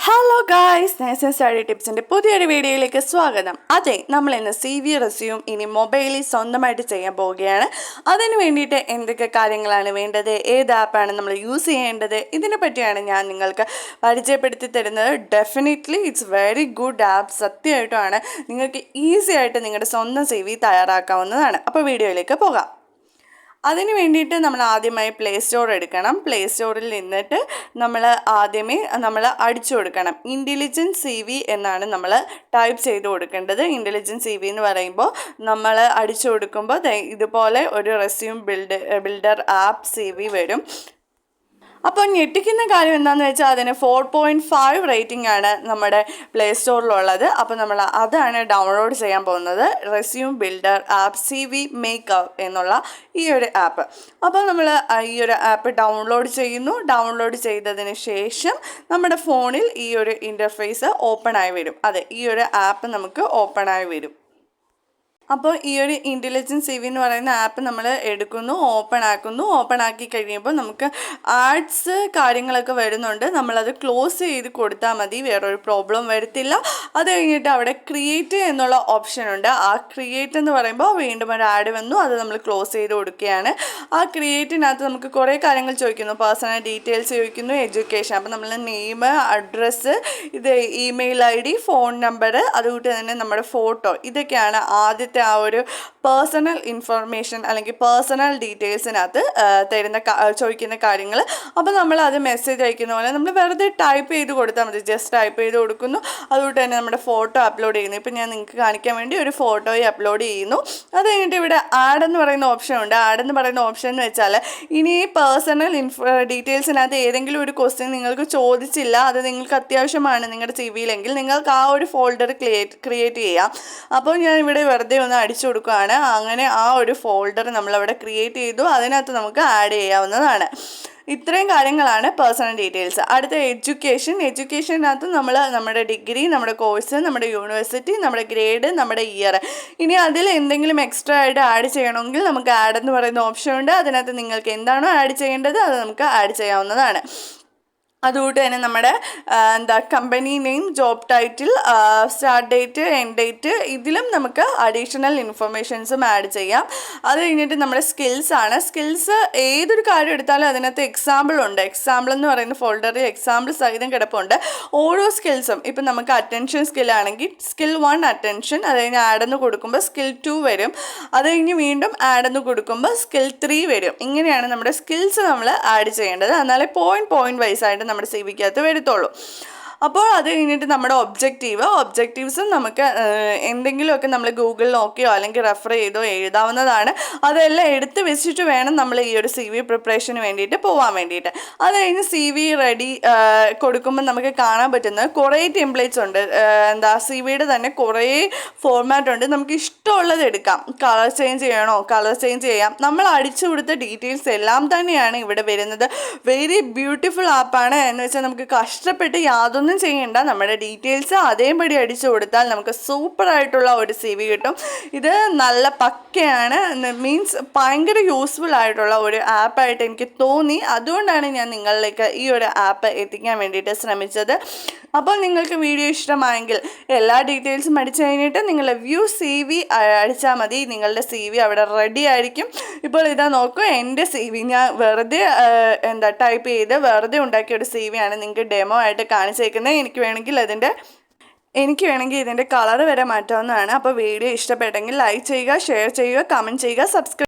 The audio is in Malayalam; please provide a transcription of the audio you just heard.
ഹലോ ഗായ്സ്, നേഴ്സിംഗ് സ്റ്റഡി ടിപ്സിൻ്റെ പുതിയൊരു വീഡിയോയിലേക്ക് സ്വാഗതം. അതെ, നമ്മൾ ഇന്ന് സി വി റെസ്യൂം ഇനി മൊബൈലിൽ സ്വന്തമായിട്ട് ചെയ്യാൻ പോവുകയാണ്. അതിന് വേണ്ടിയിട്ട് എന്തൊക്കെ കാര്യങ്ങളാണ് വേണ്ടത്, ഏത് ആപ്പാണ് നമ്മൾ യൂസ് ചെയ്യേണ്ടത്, ഇതിനെ പറ്റിയാണ് ഞാൻ നിങ്ങൾക്ക് പരിചയപ്പെടുത്തി തരുന്നത്. Definitely it's very good app. സത്യമായിട്ടുമാണ് നിങ്ങൾക്ക് ഈസി ആയിട്ട് നിങ്ങളുടെ സ്വന്തം സി വി തയ്യാറാക്കാവുന്നതാണ്. അപ്പോൾ വീഡിയോയിലേക്ക് പോകാം. അതിന് വേണ്ടിയിട്ട് നമ്മൾ ആദ്യമായി പ്ലേ സ്റ്റോർ എടുക്കണം. പ്ലേ സ്റ്റോറിൽ നിന്നിട്ട് നമ്മൾ അടിച്ചു കൊടുക്കണം. ഇൻ്റലിജൻസ് സി വി എന്നാണ് നമ്മൾ ടൈപ്പ് ചെയ്ത് കൊടുക്കേണ്ടത്. ഇൻ്റലിജൻസ് സി വി എന്ന് പറയുമ്പോൾ നമ്മൾ അടിച്ചു കൊടുക്കുമ്പോൾ ഇതുപോലെ ഒരു resume builder app C V വരും. അപ്പോൾ ഞെട്ടിക്കുന്ന കാര്യം എന്താണെന്ന് വെച്ചാൽ അതിന് 4.5 റേറ്റിംഗ് ആണ് നമ്മുടെ പ്ലേ സ്റ്റോറിലുള്ളത്. അപ്പോൾ നമ്മൾ അതാണ് ഡൗൺലോഡ് ചെയ്യാൻ പോകുന്നത്. Resume builder app C V maker എന്നുള്ള ഈ ഒരു ആപ്പ്. അപ്പോൾ നമ്മൾ ഈ ഒരു ആപ്പ് ഡൗൺലോഡ് ചെയ്യുന്നു. ഡൗൺലോഡ് ചെയ്തതിന് ശേഷം നമ്മുടെ ഫോണിൽ ഈ ഒരു ഇൻ്റർഫേസ് ഓപ്പൺ ആയി വരും. അതെ, ഈ ഒരു ആപ്പ് നമുക്ക് ഓപ്പൺ ആയി വരും. അപ്പോൾ ഈ ഒരു ഇൻ്റലിജൻസ് സി വി എന്ന് പറയുന്ന ആപ്പ് നമ്മൾ എടുക്കുന്നു, ഓപ്പൺ ആക്കി കഴിയുമ്പോൾ നമുക്ക് ആഡ്സ് കാര്യങ്ങളൊക്കെ വരുന്നുണ്ട്. നമ്മളത് ക്ലോസ് ചെയ്ത് കൊടുത്താൽ മതി, വേറൊരു പ്രോബ്ലം വരത്തില്ല. അത് കഴിഞ്ഞിട്ട് അവിടെ ക്രിയേറ്റ് എന്നുള്ള ഓപ്ഷൻ ഉണ്ട്. ആ ക്രിയേറ്റ് എന്ന് പറയുമ്പോൾ വീണ്ടും ഒരു ആഡ് വന്നു, അത് നമ്മൾ ക്ലോസ് ചെയ്ത് കൊടുക്കുകയാണ്. ആ ക്രിയേറ്റിനകത്ത് നമുക്ക് കുറേ കാര്യങ്ങൾ ചോദിക്കുന്നു. പേഴ്സണൽ ഡീറ്റെയിൽസ് ചോദിക്കുന്നു, എഡ്യൂക്കേഷൻ. അപ്പോൾ നമ്മൾ നെയിം, അഡ്രസ്സ്, ഇത് ഇമെയിൽ ID, ഫോൺ നമ്പർ, അതുകൂട്ട് തന്നെ നമ്മുടെ ഫോട്ടോ, ഇതൊക്കെയാണ് ആദ്യത്തെ ആ ഒരു പേഴ്സണൽ ഇൻഫർമേഷൻ അല്ലെങ്കിൽ പേഴ്സണൽ ഡീറ്റെയിൽസിനകത്ത് ചോദിക്കുന്ന കാര്യങ്ങൾ. അപ്പോൾ നമ്മൾ അത് മെസ്സേജ് അയക്കുന്ന പോലെ നമ്മൾ വെറുതെ ടൈപ്പ് ചെയ്ത് കൊടുത്താൽ മതി. ജസ്റ്റ് ടൈപ്പ് ചെയ്ത് കൊടുക്കുന്നു, അതുകൊണ്ട് തന്നെ നമ്മുടെ ഫോട്ടോ അപ്ലോഡ് ചെയ്യുന്നു. ഇപ്പം ഞാൻ നിങ്ങൾക്ക് കാണിക്കാൻ വേണ്ടി ഒരു ഫോട്ടോയെ അപ്ലോഡ് ചെയ്യുന്നു. അത് കഴിഞ്ഞിട്ട് ഇവിടെ ആഡ് എന്ന് പറയുന്ന ഓപ്ഷൻ ഉണ്ട്. ആഡ് എന്ന് പറയുന്ന ഓപ്ഷൻ എന്ന് വെച്ചാൽ ഇനി ഈ പേഴ്സണൽ ഡീറ്റെയിൽസിനകത്ത് ഏതെങ്കിലും ഒരു ക്വസ്റ്റ്യൻ നിങ്ങൾക്ക് ചോദിച്ചില്ല, അത് നിങ്ങൾക്ക് അത്യാവശ്യമാണ് നിങ്ങളുടെ സി വിയിലെങ്കിൽ നിങ്ങൾക്ക് ആ ഒരു ഫോൾഡർ ക്രിയേറ്റ് ചെയ്യാം. അപ്പോൾ ഞാൻ ഇവിടെ വെറുതെ ഒന്ന് അടിച്ചു കൊടുക്കുകയാണ്. അങ്ങനെ ആ ഒരു ഫോൾഡർ നമ്മളവിടെ ക്രിയേറ്റ് ചെയ്തു, അതിനകത്ത് നമുക്ക് ആഡ് ചെയ്യാവുന്നതാണ്. ഇത്രയും കാര്യങ്ങളാണ് പേഴ്സണൽ ഡീറ്റെയിൽസ്. അടുത്ത എഡ്യൂക്കേഷനകത്ത് നമ്മൾ നമ്മുടെ ഡിഗ്രി, നമ്മുടെ കോഴ്സ്, നമ്മുടെ യൂണിവേഴ്സിറ്റി, നമ്മുടെ ഗ്രേഡ്, നമ്മുടെ ഇയർ. ഇനി അതിൽ എന്തെങ്കിലും എക്സ്ട്രാ ആയിട്ട് ആഡ് ചെയ്യണമെങ്കിൽ നമുക്ക് ആഡ് എന്ന് പറയുന്ന ഓപ്ഷൻ ഉണ്ട്. അതിനകത്ത് നിങ്ങൾക്ക് എന്താണോ ആഡ് ചെയ്യേണ്ടത് അത് നമുക്ക് ആഡ് ചെയ്യാവുന്നതാണ്. അതുകൊണ്ട് തന്നെ നമ്മുടെ company name, job title, start date, end date, ഇതിലും നമുക്ക് അഡീഷണൽ ഇൻഫർമേഷൻസും ആഡ് ചെയ്യാം. അത് കഴിഞ്ഞിട്ട് നമ്മുടെ സ്കിൽസ് ഏതൊരു കാര്യം എടുത്താലും അതിനകത്ത് എക്സാമ്പിൾ ഉണ്ട്. എക്സാമ്പിൾ എന്ന് പറയുന്ന ഫോൾഡറിൽ എക്സാമ്പിൾ സഹിതം കിടപ്പുണ്ട്. ഓരോ സ്കിൽസും ഇപ്പം നമുക്ക് അറ്റൻഷൻ സ്കില്ലാണെങ്കിൽ സ്കിൽ 1 അറ്റൻഷൻ, അത് കഴിഞ്ഞ് ആഡെന്ന് കൊടുക്കുമ്പോൾ സ്കിൽ 2 വരും. അത് കഴിഞ്ഞ് വീണ്ടും ആഡെന്ന് കൊടുക്കുമ്പോൾ സ്കിൽ 3 വരും. ഇങ്ങനെയാണ് നമ്മുടെ സ്കിൽസ് നമ്മൾ ആഡ് ചെയ്യേണ്ടത്. എന്നാലേ പോയിന്റ് വൈസ് ആയിട്ട് നമ്മുടെ സി വിക്കകത്ത് വരത്തുള്ളൂ. അപ്പോൾ അത് കഴിഞ്ഞിട്ട് നമ്മുടെ ഒബ്ജക്റ്റീവ്സും നമുക്ക് എന്തെങ്കിലുമൊക്കെ നമ്മൾ ഗൂഗിളിൽ നോക്കിയോ അല്ലെങ്കിൽ റെഫർ ചെയ്തോ എഴുതാവുന്നതാണ്. അതെല്ലാം എടുത്ത് വെച്ചിട്ട് വേണം നമ്മൾ ഈ ഒരു സി വി പ്രിപ്പറേഷന് വേണ്ടിയിട്ട് പോകാൻ വേണ്ടിയിട്ട്. അത് കഴിഞ്ഞ് സി വി റെഡി കൊടുക്കുമ്പോൾ നമുക്ക് കാണാൻ പറ്റുന്നത് കുറേ ടെംപ്ലേറ്റ്സ് ഉണ്ട്. സി വിയുടെ തന്നെ കുറേ ഫോർമാറ്റ് ഉണ്ട്. നമുക്ക് ഇഷ്ടമുള്ളത് എടുക്കാം. കളർ ചേഞ്ച് ചെയ്യണോ, കളർ ചേഞ്ച് ചെയ്യാം. നമ്മൾ അടിച്ചു കൊടുത്ത ഡീറ്റെയിൽസ് എല്ലാം തന്നെയാണ് ഇവിടെ വരുന്നത്. വെരി ബ്യൂട്ടിഫുൾ ആപ്പാണ്. എന്ന് വെച്ചാൽ നമുക്ക് കഷ്ടപ്പെട്ട് യാതൊന്നും ചെയ്യേണ്ട, നമ്മുടെ ഡീറ്റെയിൽസ് അതേപടി അടിച്ചു കൊടുത്താൽ നമുക്ക് സൂപ്പറായിട്ടുള്ള ഒരു സി വി കിട്ടും. ഇത് നല്ല പക്കയാണ്, മീൻസ് ഭയങ്കര യൂസ്ഫുൾ ആയിട്ടുള്ള ഒരു ആപ്പായിട്ട് എനിക്ക് തോന്നി. അതുകൊണ്ടാണ് ഞാൻ നിങ്ങളിലേക്ക് ഈ ഒരു ആപ്പ് എത്തിക്കാൻ വേണ്ടിയിട്ട് ശ്രമിച്ചത്. അപ്പോൾ നിങ്ങൾക്ക് വീഡിയോ ഇഷ്ടമായെങ്കിൽ എല്ലാ ഡീറ്റെയിൽസും അടിച്ചു കഴിഞ്ഞിട്ട് നിങ്ങളുടെ വ്യൂ സി വി അടിച്ചാൽ മതി. നിങ്ങളുടെ സി വി അവിടെ റെഡി ആയിരിക്കും. ഇപ്പോൾ ഇതാ നോക്കൂ, എൻ്റെ സി വി ഞാൻ വെറുതെ ടൈപ്പ് ചെയ്ത് വെറുതെ ഉണ്ടാക്കിയ ഒരു സി വി ആണ് നിങ്ങൾക്ക് ഡെമോ ആയിട്ട് കാണിച്ചേക്കുന്നത്. എനിക്ക് വേണമെങ്കിൽ ഇതിൻ്റെ കളർ വരെ മാറ്റാവുന്നതാണ്. അപ്പോൾ വീഡിയോ ഇഷ്ടപ്പെട്ടെങ്കിൽ ലൈക്ക് ചെയ്യുക, ഷെയർ ചെയ്യുക, കമൻറ്റ് ചെയ്യുക, സബ്സ്ക്രൈബ്